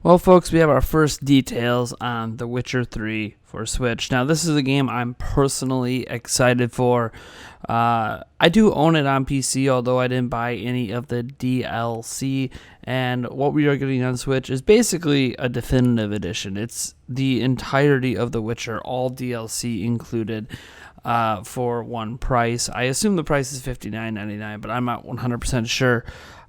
Well, folks, we have our first details on The Witcher 3 for Switch. Now, this is a game I'm personally excited for. I do own it on PC, although I didn't buy any of the DLC. And what we are getting on Switch is basically a definitive edition. It's the entirety of The Witcher, all DLC included, for one price. I assume the price is $59.99, but I'm not 100% sure.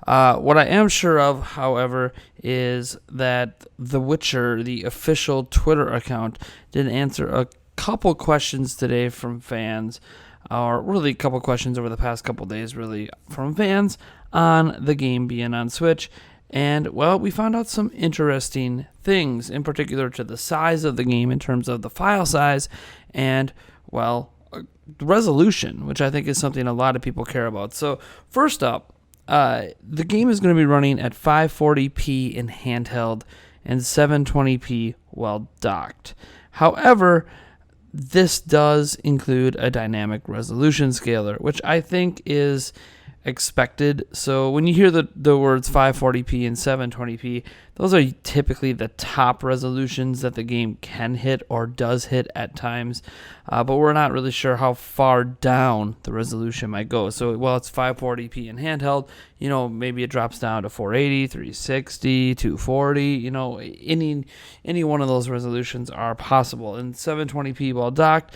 What I am sure of, however, is that The Witcher, the official Twitter account, did answer a couple questions today from fans, or really a couple questions over the past couple days, really, from fans on the game being on Switch. And, well, we found out some interesting things, in particular to the size of the game in terms of the file size and, well, resolution, which I think is something a lot of people care about. So, first up, the game is going to be running at 540p in handheld and 720p while docked. However, this does include a dynamic resolution scaler, which I think is expected. So when you hear the words 540p and 720p, those are typically the top resolutions that the game can hit or does hit at times, but we're not really sure how far down the resolution might go. So while it's 540p in handheld, maybe it drops down to 480, 360, 240, any one of those resolutions are possible. And 720p while docked,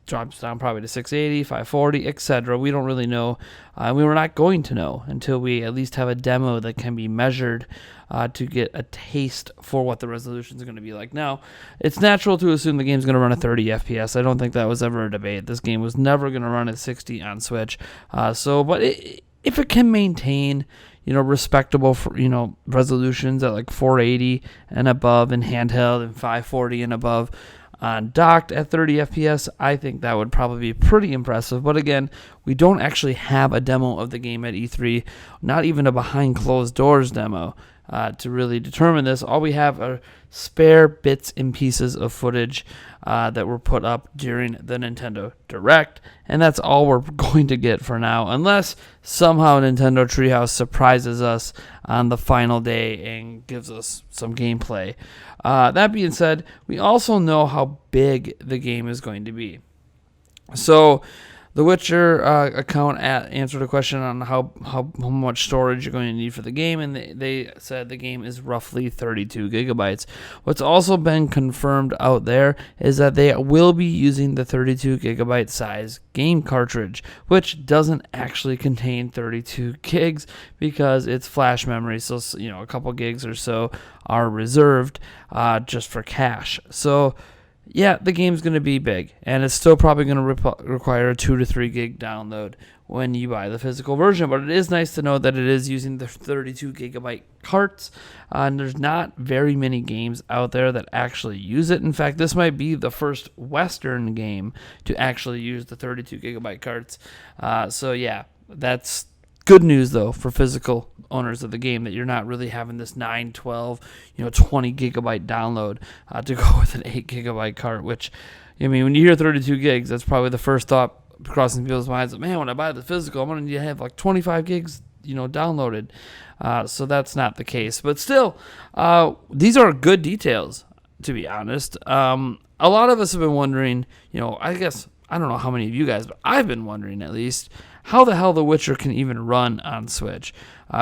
drops down probably to 680, 540, etc. We don't really know. We were not going to know until we at least have a demo that can be measured to get a taste for what the resolution is going to be like. Now, it's natural to assume the game's going to run at 30 FPS. I don't think that was ever a debate. This game was never going to run at 60 on Switch. But if it can maintain, respectable, resolutions at like 480 and above in handheld and 540 and above on docked at 30 FPS, I think that would probably be pretty impressive. But again, we don't actually have a demo of the game at E3, not even a behind closed doors demo to really determine this. All we have are spare bits and pieces of footage that were put up during the Nintendo Direct, and that's all we're going to get for now, unless somehow Nintendo Treehouse surprises us on the final day and gives us some gameplay. That being said, we also know how big the game is going to be. So the Witcher account answered a question on how much storage you're going to need for the game, and they said the game is roughly 32 gigabytes. What's also been confirmed out there is that they will be using the 32 gigabyte size game cartridge, which doesn't actually contain 32 gigs because it's flash memory, so a couple gigs or so are reserved just for cache. So yeah, the game's going to be big, and it's still probably going to require a 2 to 3 gig download when you buy the physical version, but it is nice to know that it is using the 32 gigabyte carts, and there's not very many games out there that actually use it. In fact, this might be the first Western game to actually use the 32 gigabyte carts. So yeah, that's good news, though, for physical owners of the game, that you're not really having this 9, 12, 20 gigabyte download to go with an 8 gigabyte cart, which, when you hear 32 gigs, that's probably the first thought crossing people's minds. Man, when I buy the physical, I'm going to need to have like 25 gigs, downloaded. So that's not the case. But still, these are good details, to be honest. A lot of us have been wondering, I guess, I don't know how many of you guys, but I've been wondering at least, how the hell The Witcher can even run on Switch.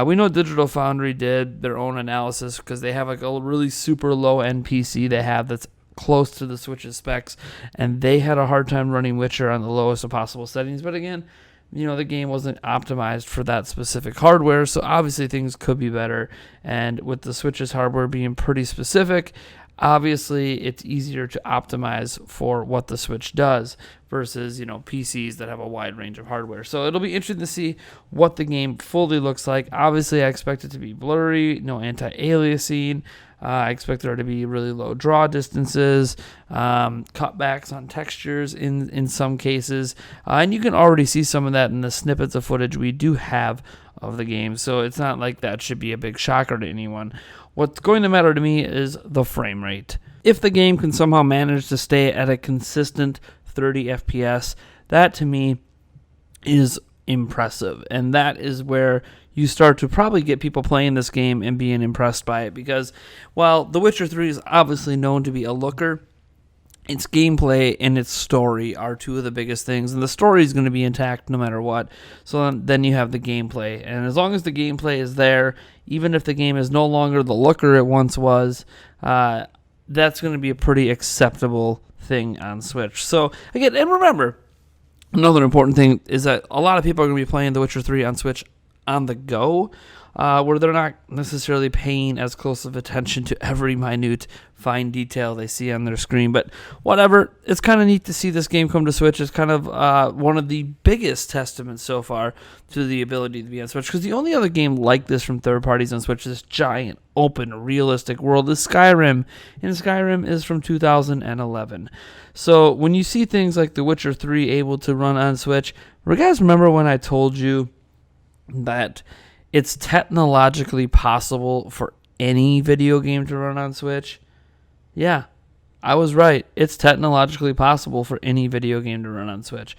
We know Digital Foundry did their own analysis because they have like a really super low-end PC they have that's close to the Switch's specs, and they had a hard time running Witcher on the lowest of possible settings. But again, the game wasn't optimized for that specific hardware, so obviously things could be better. And with the Switch's hardware being pretty specific, obviously it's easier to optimize for what the Switch does versus, PCs that have a wide range of hardware. So it'll be interesting to see what the game fully looks like. Obviously, I expect it to be blurry, no anti-aliasing. I expect there to be really low draw distances, cutbacks on textures in some cases. And you can already see some of that in the snippets of footage we do have of the game. So it's not like that should be a big shocker to anyone. What's going to matter to me is the frame rate. If the game can somehow manage to stay at a consistent 30 FPS, that to me is impressive. And that is where you start to probably get people playing this game and being impressed by it. Because while The Witcher 3 is obviously known to be a looker, its gameplay and its story are two of the biggest things. And the story is going to be intact no matter what. So then you have the gameplay. And as long as the gameplay is there, even if the game is no longer the looker it once was, that's going to be a pretty acceptable thing on Switch. So again, and remember, another important thing is that a lot of people are going to be playing The Witcher 3 on Switch on the go, where they're not necessarily paying as close of attention to every minute fine detail they see on their screen. But whatever, it's kind of neat to see this game come to Switch. It's kind of one of the biggest testaments so far to the ability to be on Switch, because the only other game like this from third parties on Switch, this giant, open, realistic world, is Skyrim, and Skyrim is from 2011. So when you see things like The Witcher 3 able to run on Switch, you guys remember when I told you that it's technologically possible for any video game to run on Switch? Yeah, I was right. It's technologically possible for any video game to run on Switch.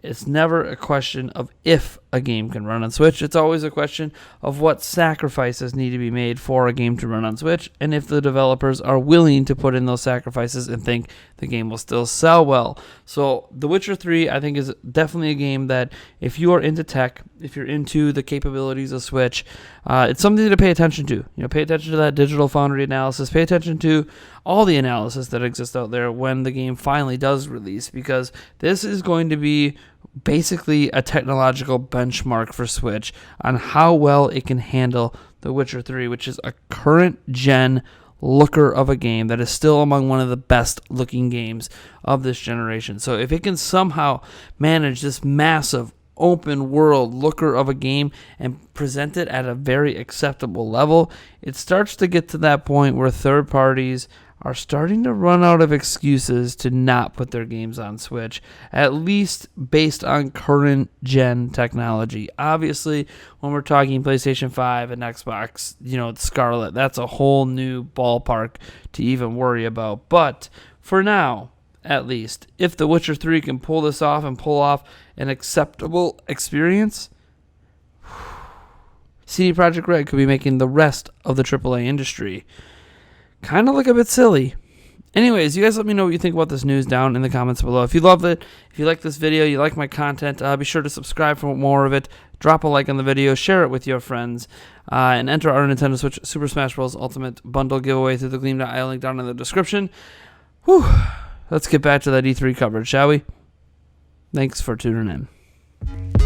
It's never a question of if a game can run on Switch. It's always a question of what sacrifices need to be made for a game to run on Switch, and if the developers are willing to put in those sacrifices and think the game will still sell well. So The Witcher 3, I think, is definitely a game that if you are into tech, if you're into the capabilities of Switch, it's something to pay attention to. You know, pay attention to that Digital Foundry analysis. Pay attention to all the analysis that exists out there when the game finally does release, because this is going to be basically a technological benchmark for Switch on how well it can handle The Witcher 3, which is a current gen looker of a game that is still among one of the best looking games of this generation. So if it can somehow manage this massive open world looker of a game and present it at a very acceptable level, it starts to get to that point where third parties are starting to run out of excuses to not put their games on Switch, at least based on current gen technology. Obviously, when we're talking PlayStation 5 and Xbox, Scarlet, that's a whole new ballpark to even worry about. But for now, at least, if The Witcher 3 can pull this off and pull off an acceptable experience, CD Projekt Red could be making the rest of the AAA industry kind of look a bit silly. Anyways, you guys let me know what you think about this news down in the comments below. If you love it, if you like this video, you like my content, be sure to subscribe for more of it. Drop a like on the video, share it with your friends, and enter our Nintendo Switch Super Smash Bros. Ultimate Bundle giveaway through the Gleam.io link down in the description. Whew. Let's get back to that E3 coverage, shall we? Thanks for tuning in.